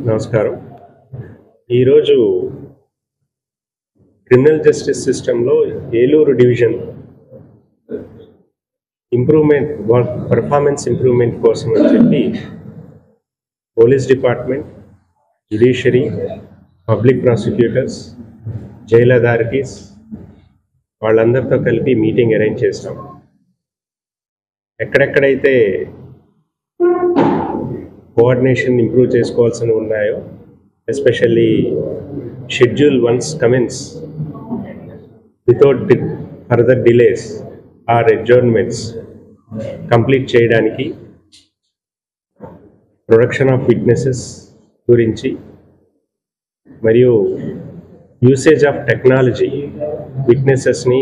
నమస్కారం. ఈరోజు criminal justice సిస్టంలో Eluru division improvement performance improvement కోసం అని చెప్పి police department, judiciary, public prosecutors, jail authorities వాళ్ళందరితో కలిపి మీటింగ్ అరేంజ్ చేస్తాం. ఎక్కడెక్కడైతే కోఆర్డినేషన్ ఇంప్రూవ్ చేసుకోవాల్సి ఉన్నాయో, especially schedule once commence without further delays or adjournments complete చేయడానికి, ప్రొడక్షన్ ఆఫ్ విట్నెసెస్ గురించి మరియు యూసేజ్ ఆఫ్ టెక్నాలజీ విట్నెసెస్ని,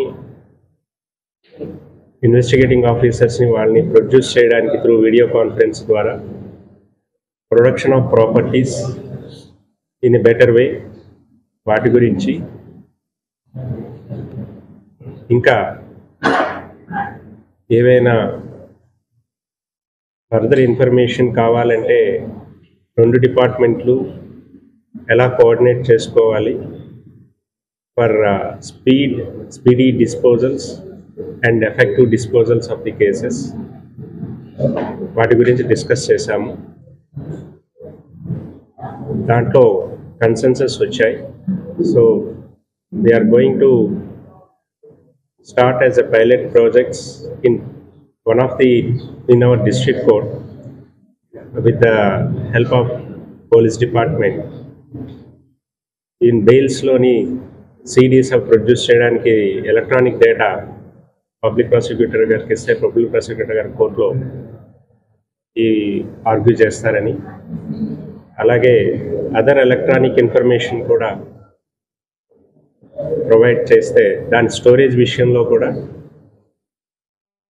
ఇన్వెస్టిగేటింగ్ ఆఫీసర్స్ని వాళ్ళని ప్రొడ్యూస్ చేయడానికి త్రూ వీడియో కాన్ఫరెన్స్ ద్వారా, production of properties in a better way వాటి గురించి, ఇంకా ఏవైనా ఫర్దర్ ఇన్ఫర్మేషన్ కావాలంటే రెండు డిపార్ట్మెంట్లు ఎలా కోఆర్డినేట్ చేసుకోవాలి for speedy disposals and effective disposals of the cases, వాటి గురించి డిస్కస్ చేశాము. దాంట్లో కన్సెన్సస్ వచ్చాయి. So we are going to start as a pilot projects in our district court with the help of police department. In bails loni CDs have produced cheyadaniki electronic data public prosecutor gariki iste public prosecutor garu court lo ee argue chestarani, alage other electronic information kuda provide cheste dan storage vishayamlo kuda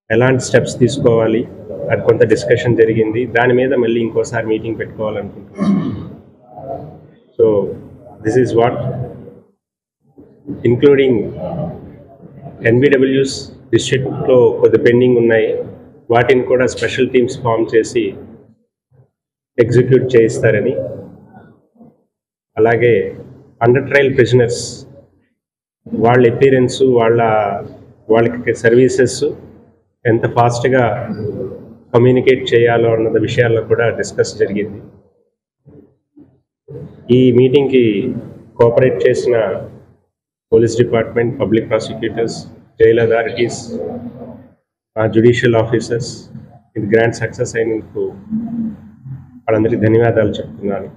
ఎలాంటి steps తీసుకోవాలి అది కొంత discussion జరిగింది. దాని మీద మళ్ళీ ఇంకోసారి meeting పెట్టుకోవాలనుకుంటున్నాం. So this is what including NBWs డిస్ట్రిక్ట్లో కొద్ది పెండింగ్ ఉన్నాయి, వాటిని కూడా స్పెషల్ టీమ్స్ ఫామ్ చేసి ఎగ్జిక్యూట్ చేయిస్తారని, అలాగే అండర్ ట్రయల్ ప్రిజనర్స్ వాళ్ళ అపీరెన్సు, వాళ్ళకి సర్వీసెస్ ఎంత ఫాస్ట్గా కమ్యూనికేట్ చేయాలో అన్న విషయాల్లో కూడా డిస్కస్ జరిగింది. ఈ మీటింగ్కి కోఆపరేట్ చేసిన police department, public prosecutors, jail authorities, judicial officers ఇది గ్రాండ్ సక్సెస్ అయినందుకు వాళ్ళందరికీ ధన్యవాదాలు చెప్తున్నాను.